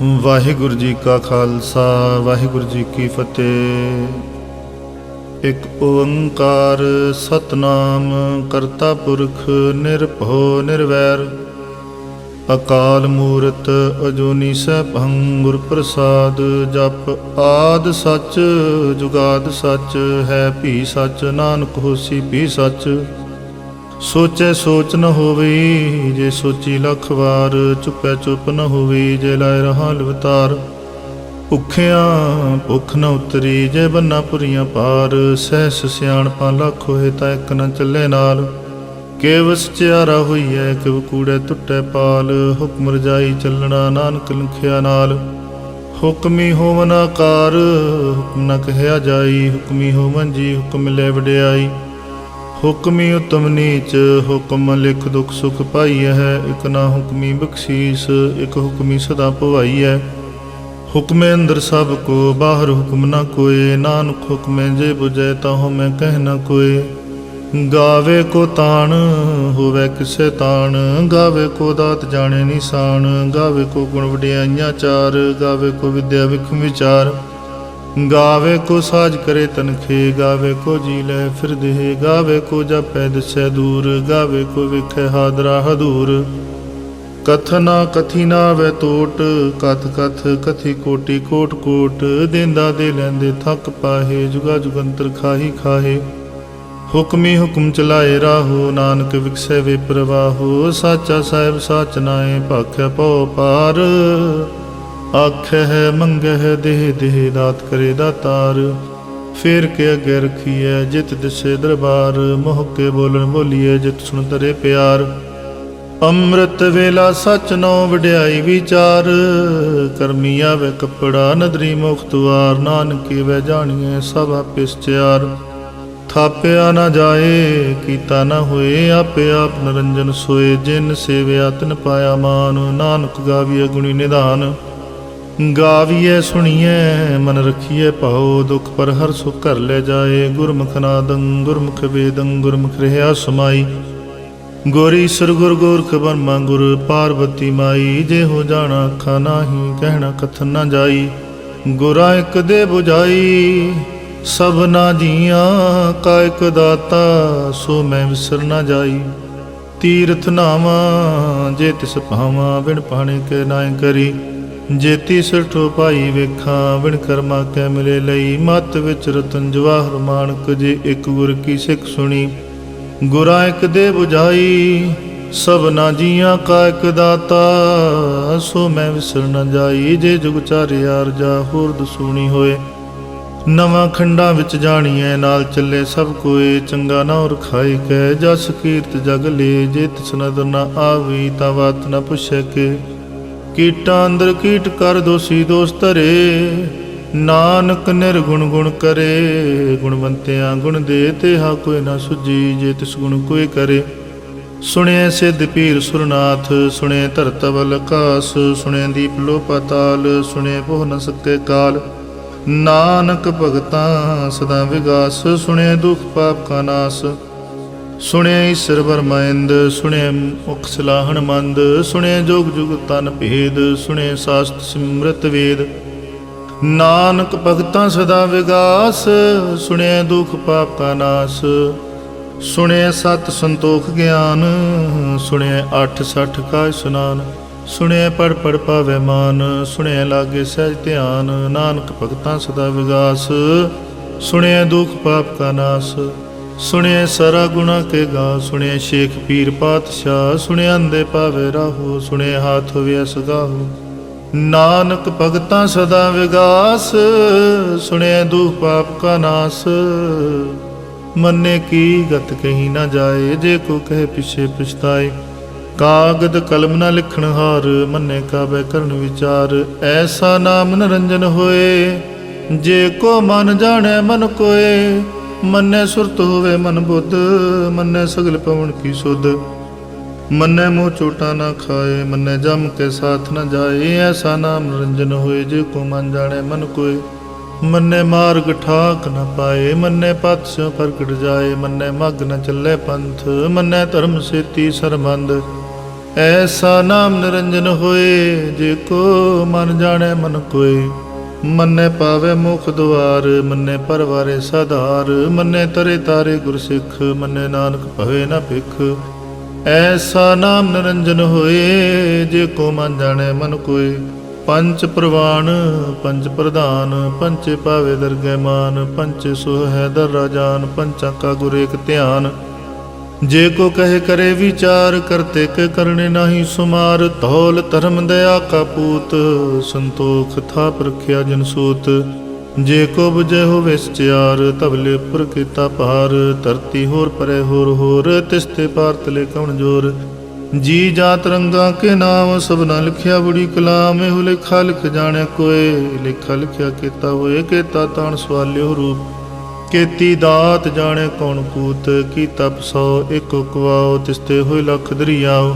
ਵਾਹਿਗੁਰੂ ਜੀ ਕਾ ਖਾਲਸਾ ਵਾਹਿਗੁਰੂ ਜੀ ਕੀ ਫਤਿਹ। ਇੱਕ ਓੰਕਾਰ ਸਤਨਾਮ ਕਰਤਾ ਪੁਰਖ ਨਿਰਭਉ ਨਿਰਵੈਰ ਅਕਾਲ ਮੂਰਤ ਅਜੂਨੀ ਸੈਭੰ ਗੁਰ ਪ੍ਰਸਾਦ। ਜਪ ਆਦ ਸੱਚ ਜੁਗਾਦ ਸੱਚ ਹੈ ਭੀ ਸੱਚ ਨਾਨਕ ਹੋਸੀ ਭੀ ਸੱਚ। ਸੋਚੈ ਸੋਚ ਨ ਹੋਵੇ ਜੇ ਸੋਚੀ ਲੱਖ ਵਾਰ। ਚੁੱਪੈ ਚੁੱਪ ਨ ਹੋਵੇ ਜੇ ਲਾਇ ਰਹਾ ਲਵਤਾਰ। ਭੁੱਖਿਆਂ ਭੁੱਖ ਨ ਉਤਰੀ ਜੇ ਬੰਨਾ ਪੁਰੀਆਂ ਪਾਰ। ਸਹਿਸ ਸਿਆਣਪਾਂ ਲੱਖ ਹੋਏ ਤਾਂ ਇੱਕ ਨ ਚੱਲੇ ਨਾਲ। ਕਿਵ ਸਚਿਆਰਾ ਹੋਈਐ ਕਿਵ ਕੂੜੈ ਟੁੱਟੈ ਪਾਲ। ਹੁਕਮ ਰਜਾਈ ਚੱਲਣਾ ਨਾਨਕ ਲਿਖਿਆ ਨਾਲ। ਹੁਕਮੀ ਹੋਵਨ ਆਕਾਰ ਹੁਕਮ ਨ ਕਹਿਆ ਜਾਈ। ਹੁਕਮੀ ਹੋਵਨ ਜੀ ਹੁਕਮ ਮਿਲੇ ਵਡਿਆਈ। ਹੁਕਮੀ ਉਤਮ ਨੀਚ ਹੁਕਮ ਲਿਖ ਦੁਖ ਸੁਖ ਪਾਈਐ। ਇਕ ਨਾ ਹੁਕਮੀ ਬਖਸ਼ੀਸ ਇਕ ਹੁਕਮੀ ਸਦਾ ਭਵਾਈਐ। ਹੁਕਮੇ ਅੰਦਰ ਸਭ ਕੋ ਬਾਹਰ ਹੁਕਮ ਨਾ ਕੋਏ। ਨਾਨਕ ਹੁਕਮੇ ਜੇ ਬੁਝੈ ਤਾਹੂ ਮੈਂ ਕਹਿ ਨਾ ਕੋਏ। ਗਾਵੇ ਕੋ ਤਾਣ ਹੋਵੇ ਕਿਸੇ ਤਾਣ। ਗਾਵੇ ਕੋ ਦਾਤ ਜਾਣੇ ਨਿਸ਼ਾਨ। ਗਾਵੇ ਕੋ ਗੁਣ ਵਡਿਆਈਆਂ ਚਾਰ। ਗਾਵੇ ਕੋ ਵਿਦਿਆ ਵਿਖ ਵਿਚਾਰ। ਗਾਵੇ ਕੋ ਸਾਜ ਕਰੇ ਤਨਖੇ। ਗਾਵੇ ਕੋ ਜੀ ਲੈ ਫਿਰ ਦੇਹ। ਗਾਵੇ ਕੋ ਜਾਪੈ ਦਿਸੈ ਦੂਰ। ਗਾਵੇ ਕੋ ਵੇਖੈ ਹਾਦਰਾ ਹਦੂਰ। ਕਥਨਾ ਕਥੀ ਨਾ ਵੈ ਟੋਟ। ਕਥ ਕਥ ਕਥੀ ਕੋਟੀ ਕੋਟ ਕੋਟ। ਦੇਂਦਾ ਦੇ ਲੈਂਦੇ ਥੱਕ ਪਾਹੇ। ਜੁਗਾ ਜੁਗੰਤਰ ਖਾਹੀ ਖਾਹੇ। ਹੁਕਮੀ ਹੁਕਮ ਚਲਾਏ ਰਾਹੋ। ਨਾਨਕ ਵਿਖਸੈ ਵੇ ਪ੍ਰਵਾਹੋ। ਸਾਚਾ ਸਾਹਿਬ ਸਾਚ ਨਾਏ ਭਾਖੈ ਪਉ ਪਾਰ। ਆਖੈ ਹੈ ਮੰਗੈ ਹੈ ਦੇਹ ਦੇਹ ਦਾਤ ਕਰੇ ਦਾਤਾਰ। ਫੇਰ ਕੇ ਅੱਗੇ ਰਖੀਐ ਜਿਤ ਦਿਸੇ ਦਰਬਾਰ। ਮੋਹ ਕੇ ਬੋਲਣ ਬੋਲੀਐ ਜਿਤ ਸੁਣ ਤਰੇ ਪਿਆਰ। ਅੰਮ੍ਰਿਤ ਵੇਲਾ ਸਚ ਨੋ ਵਡਿਆਈ ਵਿਚਾਰ। ਕਰਮੀ ਆਵੇ ਕੱਪੜਾ ਨਦਰੀ ਮੁਖਤਵਾਰ। ਨਾਨਕੀ ਵੈ ਜਾਣੀਐ ਸਭ ਆਪੇ ਸਚਿਆਰ। ਥਾਪਿਆ ਨਾ ਜਾਏ ਕੀਤਾ ਨਾ ਹੋਏ। ਆਪੇ ਆਪ ਨਰੰਜਨ ਸੋਏ। ਜਿਨ ਸੇਵਿਆ ਤਿਨ ਪਾਇਆ ਮਾਨ। ਨਾਨਕ ਗਾਵੀਐ ਗੁਣੀ ਨਿਧਾਨ। ਗਾਵੀਐ ਸੁਣੀਐ ਮਨ ਰਖੀਐ ਭਾਉ। ਦੁਖ ਪਰ ਹਰ ਸੁਖ ਘਰ ਲੈ ਜਾਏ। ਗੁਰਮੁਖ ਨਾਦੰ ਗੁਰਮੁਖ ਵੇਦੰ ਗੁਰਮੁਖ ਰਹਿਆ ਸਮਾਈ। ਗੁਰ ਈਸਰ ਗੁਰ ਗੋਰਖ ਬਰਮਾ ਗੁਰ ਪਾਰਬਤੀ ਮਾਈ। ਜੇ ਹੋ ਜਾਣਾ ਅੱਖਾਂ ਨਾਹੀ ਕਹਿਣਾ ਕਥਨ ਨਾ ਜਾਈ। ਗੁਰਾਂ ਇੱਕ ਦੇ ਬੁਝਾਈ ਸਭਨਾ ਜੀਆਂ ਕਾ ਇਕ ਦਾਤਾ। ਸੋ ਮੈਂ ਵਿਸਰ ਨਾ ਜਾਈ। ਤੀਰਥ ਨਾਵਾਂ ਜੇ ਤਿਸ ਭਾਵਾਂ। ਬਿਨ ਪਾਣੇ ਕੇ ਨਾਇ ਕਰੀ। ਜੇਤੀ ਸਿਰਠੋ ਪਾਈ ਵੇਖਾਂ। ਬਿਨ ਕਰਮਾ ਕੈ ਮਿਲੇ ਲਈ। ਮਤ ਵਿੱਚ ਰਤਨ ਜਵਾਹਰ ਮਾਣਕ। ਜੇ ਇੱਕ ਗੁਰ ਕੀ ਸਿੱਖ ਸੁਣੀ। ਗੁਰਾਂ ਇੱਕ ਦੇ ਬੁਝਾਈ ਸਭਨਾ ਜੀਆਂ ਕਾ ਇਕ ਦਾਤਾ। ਸੋ ਮੈਂ ਵਿਸਰ ਨਾ ਜਾਈ। ਜੇ ਜੁਗ ਚਾਰਿਆ ਰਜਾ ਹੋਰ ਦਸੂਣੀ ਹੋਏ। ਨਵਾਂ ਖੰਡਾਂ ਵਿੱਚ ਜਾਣੀਐ ਨਾਲ ਚੱਲੇ ਸਭ ਕੋਏ। ਚੰਗਾ ਨਾ ਰਖਾਈ ਕੈ ਜਸ ਕੀਰਤ ਜਗ ਲੇ। ਜੇ ਤਿਸ ਨਦਰ ਨਾ ਆਵੀ ਤਾਂ ਬਾਤ ਨਾ ਪੁੱਛੈ ਕੇ। ਕੀਟਾਂ ਅੰਦਰ ਕੀਟ ਕਰ ਦੋਸੀ ਦੋਸ ਧਰੇ। ਨਾਨਕ ਨਿਰਗੁਣ ਗੁਣ ਕਰੇ। ਗੁਣਵੰਤਿਆਂ ਗੁਣ ਦੇ ਤੇਹਾ ਕੋਈ ਨਾ ਸੁਝੀ। ਜੇ ਤਿਸ ਗੁਣ ਕੋਈ ਕਰੇ। ਸੁਣਿਐ ਸਿੱਧ ਪੀਰ ਸੁਰਨਾਥ। ਸੁਣੇ ਧਰਤ ਬਲ ਆਕਾਸ। ਸੁਣੇ ਦੀਪ ਲੋ ਪਾਤਾਲ। ਸੁਣੇ ਪੋਹ ਨ ਸਕੇ ਕਾਲ। ਨਾਨਕ ਭਗਤਾਂ ਸਦਾ ਵਿਗਾਸ। ਸੁਣੇ ਦੁਖ ਪਾਪ ਕਾ ਨਾਸ। ਸੁਣਿਆ ਈਸਰ ਬਰਮਾਇੰਦ। ਸੁਣਿਆ ਮੁਖ ਸਲਾਹਣ ਮੰਦ। ਸੁਣਿਆ ਜੋਗ ਜੁਗ ਤਨ ਭੇਦ। ਸੁਣਿਆ ਸਾਸਤ ਸਿਮਰਤ ਵੇਦ। ਨਾਨਕ ਭਗਤਾਂ ਸਦਾ ਵਿਗਾਸ। ਸੁਣਿਆ ਦੁਖ ਪਾਪ ਕਾ ਨਾਸ। ਸੁਣਿਆ ਸਤ ਸੰਤੋਖ ਗਿਆਨ। ਸੁਣਿਆ 8 ਕਾ ਇਸ਼ਨਾਨ। ਸੁਣਿਆ ਪੜ ਪੜ ਪਾਵੇ ਮਾਨ। ਸੁਣਿਆ ਲਾਗੇ ਸਹਿਜ ਧਿਆਨ। ਨਾਨਕ ਭਗਤਾਂ ਸਦਾ ਵਿਗਾਸ। ਸੁਣਿਆ ਦੁਖ ਪਾਪ ਕਾ ਨਾਸ। ਸੁਣਿਆ ਸਾਰਾ ਗੁਣਾ ਕੇ ਗਾ। ਸੁਣਿਆ ਸ਼ੇਖ ਪੀਰ ਪਾਤਸ਼ਾਹ। ਸੁਣਿਆ ਅੰਦੇ ਪਾਵੇ ਰਾਹੋ। ਸੁਣਿਆ ਹਾਥ ਹੋਵੇ ਸਗਾਹੋ। ਨਾਨਕ ਭਗਤਾਂ ਸਦਾ ਵਿਗਾਸ। ਸੁਣਿਆ ਦੁਖ ਪਾਪ ਕਾ ਨਾਸ। ਮੰਨੇ ਕੀ ਗਤ ਕਹੀ ਨਾ ਜਾਏ। ਜੇ ਕੋ ਕਹੇ ਪਿਛੇ ਪਛਤਾਏ। ਕਾਗਦ ਕਲਮ ਨਾ ਲਿਖਣ ਹਾਰ। ਮੰਨੇ ਕਾਬੈ ਕਰਨ ਵਿਚਾਰ। ਐਸਾ ਨਾਮ ਨਿਰੰਜਨ ਹੋਏ। ਜੇ ਕੋ ਮਨ ਜਾਣੈ ਮਨ ਕੋਏ। ਮੰਨੈ ਸੁਰਤ ਹੋਵੇ ਮਨ ਬੁੱਧ। ਮੰਨੈ ਸਗਲ ਪਵਨ ਕੀ ਸੁਧ। ਮੰਨੈ ਮੋਹ ਚੋਟਾ ਨਾ ਖਾਏ। ਮੰਨੈ ਜਮ ਕੇ ਸਾਥ ਨ ਜਾਏ। ਐਸਾ ਨਾਮ ਨਿਰੰਜਨ ਹੋਏ। ਜੇ ਕੋ ਮਨ ਜਾਣੈ ਮਨ ਕੋਏ। ਮੰਨੈ ਮਾਰਗ ਠਾਕ ਨ ਪਾਏ। ਮੰਨੈ ਪਥ ਸਿਉ ਪ੍ਰਗਟ ਜਾਏ। ਮੰਨੈ ਮਗ ਨ ਚੱਲੇ ਪੰਥ। ਮੰਨੈ ਧਰਮ ਸੇਤੀ ਸਰਬੰਧ। ऐसा नाम निरंजन होए, जे को मन जाने मन कोय। मन्ने पावे मुख द्वार, मन्ने परवारे साधार। मन्ने तरे तारे गुरसिख, मन्ने नानक भवे न भिख। ऐसा नाम निरंजन होए, जे को मन जाने मन कोय। पंच प्रवाण पंच प्रधान, पंचे पावे दरगह मान। पंचे सोह है दर राजान, पंचा का गुर एक ध्यान। जे को कहे करे विचार, करते के करने नाही सुमार। धौल धर्म दया का पूत, संतोख थाप रखिया जन सूत। जे को बुझे हो विस्चार, तबले पुर किता पार। धरती होर परे होर, तिसते पार तले कौन जोर। जी जात रंगा के नाम, सब न लिखिया बुढ़ी कलाम। एहु लेखा लिख जाने कोय, लेखा लिखिया केता होए। केता ताण सवाल्यो रूप, केती दात जाने कौन कूत। की तप सौ एको कुआओ, तिसते होए लख दरियाओ।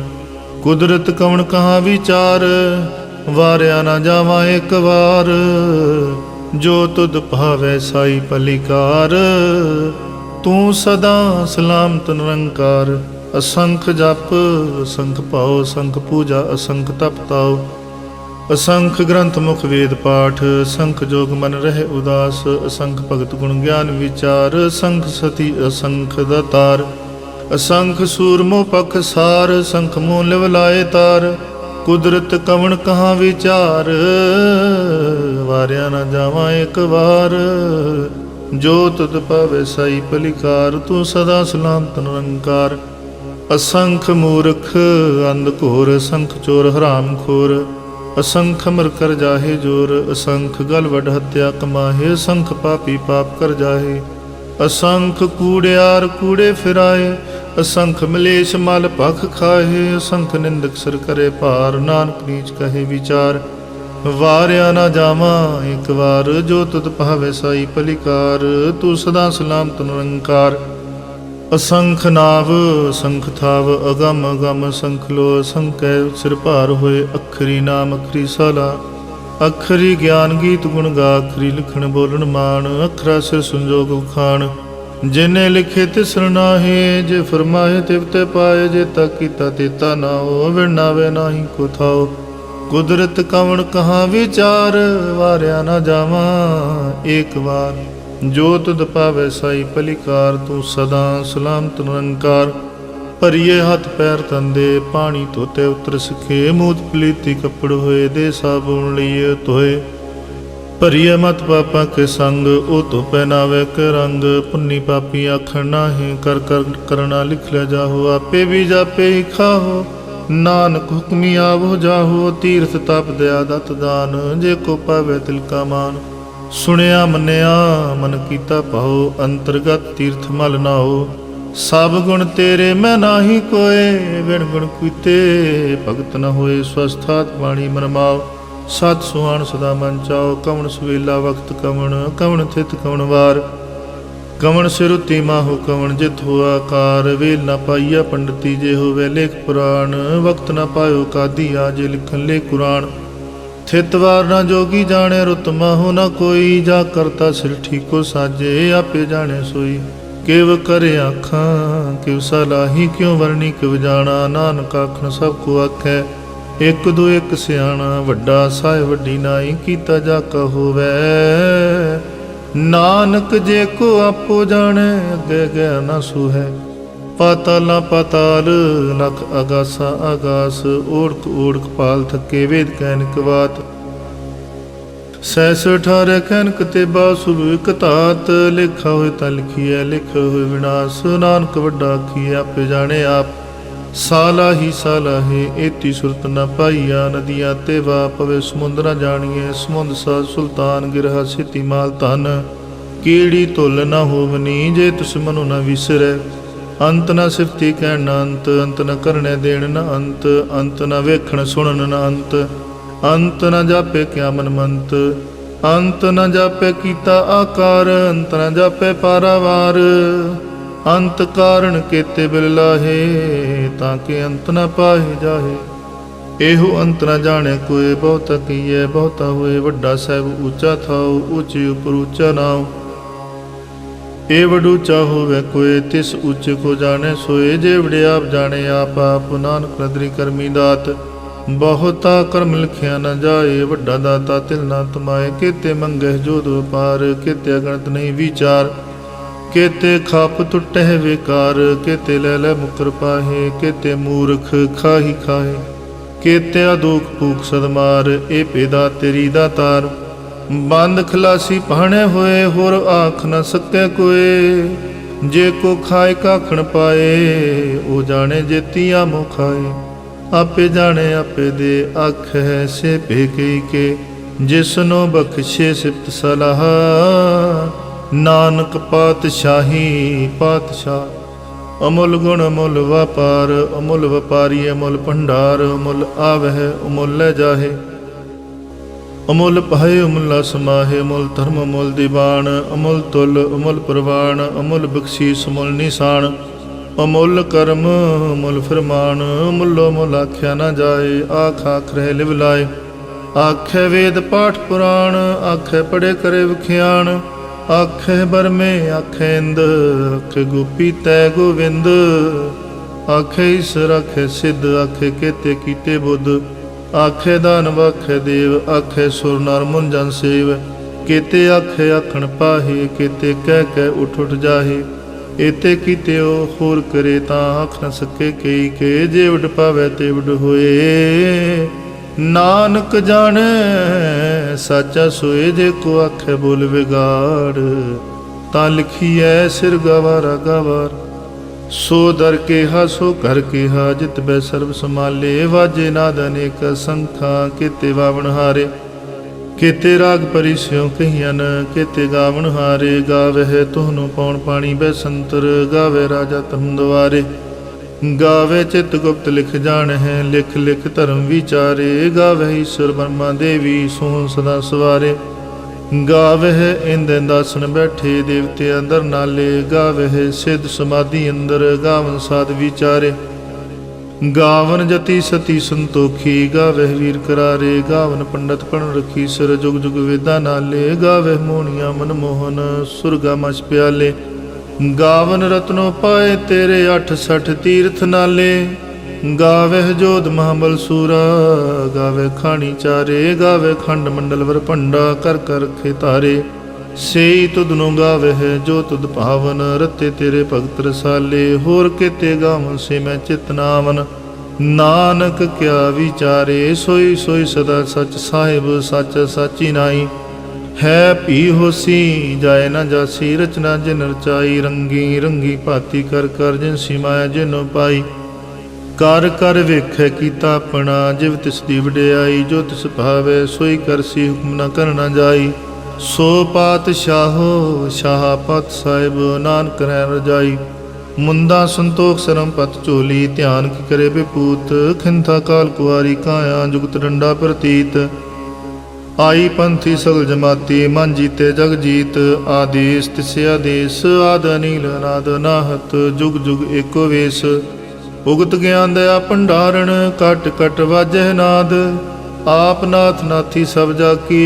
कुदरत कौन कहाँ विचार, वारिया ना जावा एक बार। जो तुद भावै साई पलिकार, तू सदा सलामत निरंकार। असंख जप असंख पाओ, असंख पूजा असंख तप ताओ। असंख ग्रंथ मुख वेद पाठ, असंख जोग मन रहे उदास। असंख भगत गुण ज्ञान विचार, असंख सती असंख दातार। असंख सूरमो पख सार, असंख मोह लिव लाए तार। कुदरत कवण कहाँ विचार, वारिया न जावा एक बार। जो तुद पावे साई पलिकार, तू सदा सलामत निरंकार। असंख मूर्ख अंध घोर, असंख चोर हराम खोर। असंख मर कर जाहे जोर, असंख गल वड हत्या कमाहे। असंख पापी पाप कर जाहे, असंख कूड़ियार कूड़े फिराए। असंख मलेश मल भख खाहे, असंख निंदक सर करे पार। नानक नीच कहे विचार, वारिया ना जावा एक बार। जो तुद पावे साई पलिकार, तू सदा सलामत निरंकार। असंख नाव असंख थाव, अगम अगम असंख लो। असंख सिर भार होए, अखरी नाम अखरी साला। अखरी ज्ञान गीत गुण गा, अखरी लिखण बोलन मान। अखरा सिर संजोग उखान, जिने लिखे तिसर नाहे। जे फरमाए तिव ते पाए, जे तक कीता तेता नाओ। विरनावे नाही को थाओ, कुदरत कवण कहाँ विचार। वारिया ना जावा एक बार, जो तुद पावे साई पलिकार। तू सदा सलामत निरंकार। भरिए हथ पैर तंदे, पानी धोते उतर सके। मूत पलीती कपड़ होए, दे साबुन लिए धोए। भरिए मत पापा के संग, ओ तो पहनावे के रंग। पुन्नी पापी आखर नाहे, कर कर करना लिख ले जाहो। आपे भी जापे ही खाहो, नानक हुक्मी आवो जाहो। तीर्थ तप दया दत दान, जे को पावे तिल का मान। सुनिया मनिया मन कीता पाओ, अंतर्गत तीर्थ मल नाओ। सब गुण तेरे मैं नाही कोय, बिन गुण कीते भगत न होए। स्वस्थात वाणी मन माओ, सत सुहान सदा मन चाओ। कवण सवेला वक्त कवण, कवण थित कवण वार। कवण सिरुति माहु कवण, जित हो आकार। वेल न पाइया पंडिती, जे होवे लेख पुराण। वक्त न पायो कादी, आजे लिखन ले कुरान। थित वार न जोगी जाने, रुत माहु न कोई। जा करता सिर ठीको साजे, आपे जाने सोई। किव करे आखां किव सलाही, क्यों वरनी किव जाना। नानक आखन सब को आखै, एक दो एक सियाणा। वड्डा साय वड्डी नाई, कीता जा होवै। नानक जे को आपो जाने, अगे गया न सूहै। पाताला पाताल लख आगासा आगास। ओढ़क ओढ़क पाल थके, वेद कैनक वात। सैस अठारह कैनक ते बासु एक तात। लेखा होए ता लिखिए, लिखे होए विनाश। नानक वड्डा आखिए, आपे जाने आप। साला ही एती सुरत न पाइया। नदियाँ ते वा पवे समुंद न जानिए। समुंद सा सुल्तान, गिरहा सिति माल धन। कीड़ी तुल न होवनी, जे तुस मनु न विसरै। अंत न सिफती कहन न अंत, अंत न करने देण न अंत। अंत न वेखण सुनन न अंत, अंत न जापे क्या मन मंत। अंत न जापे कीता आकार, अंत न जापे पारावार। अंत कारण केते बिल लाहे, ताके अंत न पाए जाहे। एहो अंत न जाने कोय, बहुता कीए बहुता होए। वड्डा साहिब ऊंचा थाओ, ऊंचे उपर ऊंचा नाओ। ए वड ऊंचा होवे कोय, तिस ऊंचे को जाने सोए। जे वडे आप जाने आप आप, नानक नदरी करमी दात। बहुता कर्म लिखिया न जाए, वड्डा दाता तिल ना तुमाए। केते मंगह जोध पार, केते अगणत नहीं विचार। केते खाप टुटह बेकार, केते ले ले मुकर पाहे। केते मूर्ख खाही खाहे, केते अदूख भूख सदमार। ए पेदा तेरी दातार, बंद खलासी पहाने होए। होर आख न सके कोए, जे को खाए काखण पाए। ओ जाने जेती आमो खाए, आपे जाने आपे दे। आख है से भेकई के, जिसनो बख्शे सिप्त सलाह। नानक पातशाही पातशाह। अमुल गुण अमुल व्यापार, अमुल व्यापारी अमुल भंडार। अमुल आवह अमुल ले जाहे, अमुल पाए अमुला समाहे। अमुल धर्म अमुल दीवान, अमुल तुल अमुल प्रवान। अमुल बख्शीस अमुल निशान, अमुल कर्म अमुल फरमान। अमुलो अमुल आख्या न जाए, आख आख रह लिव लाए। आखे वेद पाठ पुराण, आखे पढ़े करे विख्यान। आखे बरमे आखे इंद, आखे गोपी तै गोविंद। आखे ईश्वर आखे सिद्ध, आखे केते कीते बुद्ध। आखे दानव आखे देव, आखे सुर नर मुन जन सेव। केते आखे आखण पाहे, केते कह कह उठ उठ जाहे। एते कीते ओ होर करे, तां आख न सके कई के। जे वड पावै ते वड होए, नानक जाने साचा सोए। जे को आखे बोल विगाड़, तां लिखिए सिर गवारा गवार। सो दर केहा सो घर केहा, जित बै सर्व समाले। वाजे नाद अनेक संखा, केते वावण हारे। केते राग परिस्यों कहियन, केते गावण हारे। गावह तुहनु पौन पाणी बैसंतर, गावे राजा तम द्वारे। गावे चित गुप्त लिख जान है, लिख लिख धर्म विचारे। गावह ईश्वर ब्रह्मा देवी, सोहन सदा सवारे। गावह इंद इंदासन बैठे, देवते अंदर नाले। गावह सिद्ध समाधि अंदर, गावन साध विचारे। गावन जति सती संतोखी, गावह वीर करारे। गावन पंडित पण रखी, सिर जुग जुग वेदा नाले। गावह मोहनिया मनमोहन, सुरगा मछ प्याले। गावन रत्नो पाए तेरे, 68 तीर्थ नाले। गावह जोध महाबल सूरा, गावह खानी चारे। गावह खंड मंडल वर भंडा, कर कर रखे तारे। सेई तुधनु गावह जो तुध पावन, रते तेरे भगत रसाले। होर केते गावन से मैं चितनावन, नानक क्या विचारे। सोई सोई सदा सच साहिब, सच साची नाई। है भी होसी जाए न जासी, रचना जिन रचाई। रंगी रंगी भांति कर कर, जिनसी माया जिनो पाई। कर कर वेखै कीता अपना, जिव तिस दी वडियाई। जो तिस भावै सोई करसी, हुक्म न करना जाई। सो पातशाहो शाह पत साहिब, नानक रहन रजाई। मुंदा संतोख सरम पत चोली, ध्यान की करे विपूत। खिंथा काल कुआरी काया, जुगत डंडा प्रतीत। आई पंथी सगल जमाती, मन जीते जग जीत। आदेश तिसे आदेश, आद अनील अनाद नाहत। जुग जुग एको वेश, उगत ज्ञान दया भंडारण। कट कट वाजह नाद, आप नाथ नाथी सब जाकी।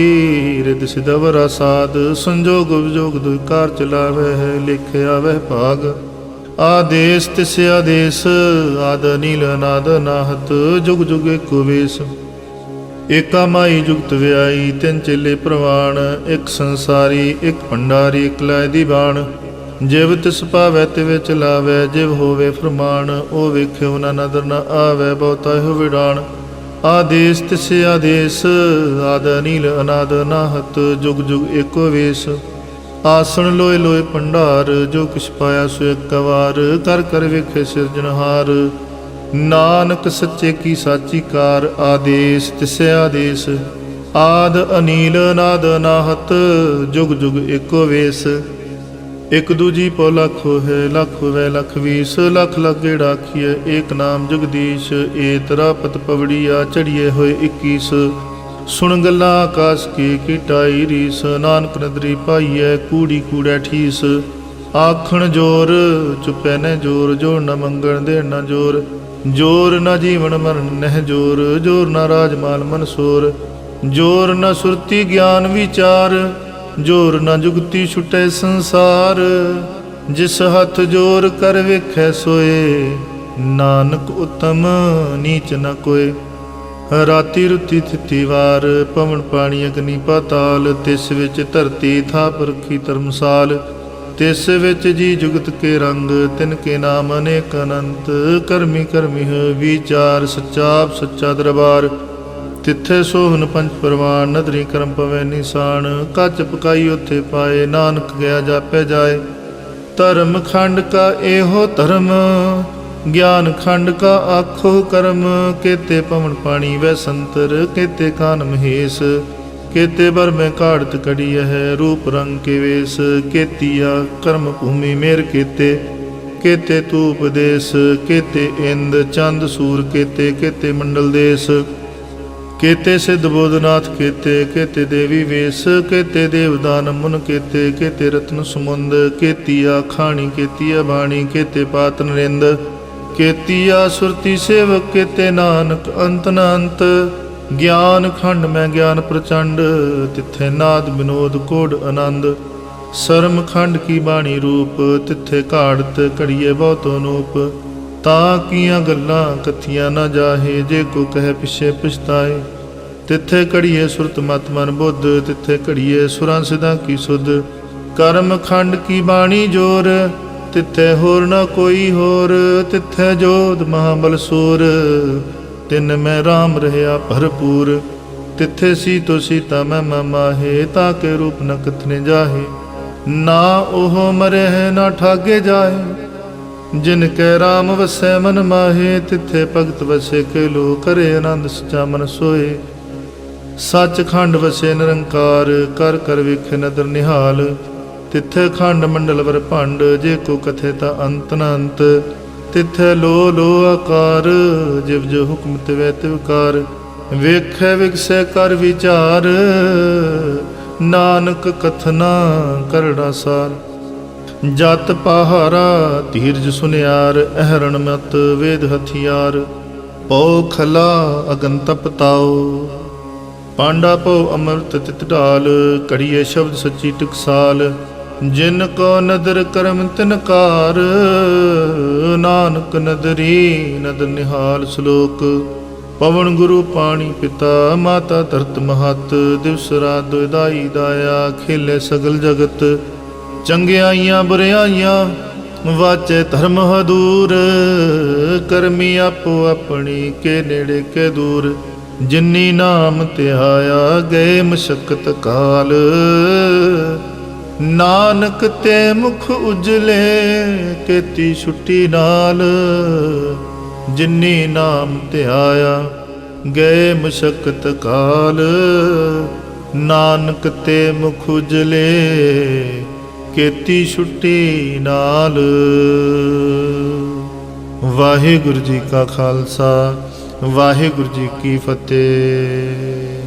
रिद सिदवरा साध, संजोग विजोग दुकार चलावै है। लिख आवह भाग, आदेश तिसे आदेश। आद नील अनाद नाहत, जुग जुग एको वेश। एका माई जुगत व्याई, तिन चेले प्रवाण। एक संसारी एक भंडारी, एक लाय दीवान। जिव तिस पावै तिव चलावै, जिव होवे फरमान। ओ वेख्यो ना नदर न आवै, बहुता हो विडान। आदेश तिसे आदेश, आद अनील अनाद नाहत। जुग जुग एको वेश, आसन लोए लोए भंडार। जो किछ पाया सो एक वार, कर कर वेखे सिरजनहार। नानक सच्चे की साची कार, आदेश तिसे आदेश। आद अनील अनाद नाहत, जुग जुग एको वेश। एक दूजी पौ लख है, लख वै लख बीस। लख लख गेड़ा आखिए, एक नाम जगदीश। ए तरापत पवड़िया, चढ़िए होए 21। सुन गल्ला आकाश की टाई रीस। नानक नदरी पाईए, कूड़ी कूड़ै ठीस। आखण जोर चुपै न जोर, जोर न मंगण देण न जोर। जोर न जीवन मरण नह जोर, जोर न राजमाल मनसोर। जोर न सुरती ज्ञान विचार। जोर न जुगती छुटे संसार। जिस हथ जोर कर वेखै सोए, नानक उत्तम नीच न कोय। राति रुति थिति वार, पवन पानी अग्नि पाताल। तिस विच धरती थाप रखी धर्मसाल। तिस विच जी जुगत के रंग, तिनके नाम अनेक अनंत। करमी करमी विचार, सच्चा आप सच्चा दरबार। तिथे सोहन पंच परवान, नदरी करम पवै निशान। कच पकाई उथे पाए, नानक गया जापै जाए। धर्म खंड का एहो धर्म, ज्ञान खंड का आखो कर्म। केते पवन पानी वै संतर, केते कान महेश। केते बर में काढ़त कड़ी है, रूप रंग के वेश। केतिया कर्म भूमि मेर केते, केते तू उपदेश। केते इंद चंद सूर केते, केते मंडल देश। केते सिद्ध बोधनाथ केते, केते देवी वेश। केते देवदान मुन केते, केते रत्न सुमुंद। केतिया खाणी केतिया बाणी, केते पात नरेंद। केतिया सुरती सेवक, केते नानक अंत न अंत। ज्ञान खंड में ज्ञान प्रचंड, तिथे नाद विनोद कोड आनंद। शर्म खंड की बाणी रूप, तिथे काढ़त कड़िए बहुत अनूप। ताकियां गल्लां कथियां न जाहे, जे को कहे पिछे पछताए। तिथे कड़िए सुरत मत मन बुद्ध, तिथे कड़िए सुरां सिद्धां की सुध। कर्म खंड की बाणी जोर, तिथे होर न कोई होर। तिथे जोध महाबल सूर, तिन में राम रहया भरपूर। तिथे सीतो सीता मैं माहे, ताके रूप न कथने जाहे। ना ओह मरे है ना ठागे जाए, जिनके राम वसै मन माहे। तिथे भगत वसे के लो, करे आनंद सचा मन सोए। सच खंड वसे निरंकार, कर कर वेखे नदर निहाल। तिथे खंड मंडल वर भंड, जे को कथे ता अंत न अंत। तिथे लो लो आकार, जिव जो हुक्म तिवै तिवकार। वेखे विगसै कर विचार, नानक कथना करड़ा सार। जत पहारा धीरज सुनियार, अहरण मत वेद हथियार। पौ खला अगन तप ताओ, पांडा पौ अमृत तित डाल। कड़िए शब्द सच्ची टकसाल, जिन को नदर करम तिनकार। नानक नदरी नदर निहाल। श्लोक। पवन गुरु पानी पिता, माता धरत महत। दिवस रात दुदाई दाया, खेले सगल जगत। चंगियाइयां बुरियाइयां, वाचे धर्म हदूर। करमी आपो अपनी, के नेड़े के दूर। जिन्नी नाम त्याया, गए मशक्कत काल। नानक ते मुख उजले, केती छुट्टी नाल। जिन्नी नाम त्याया, गए मशक्कत काल। नानक ते मुख उजले, केती छुट्टी नाल। वाहिगुरु जी का खालसा, वाहिगुरु जी की फतेह।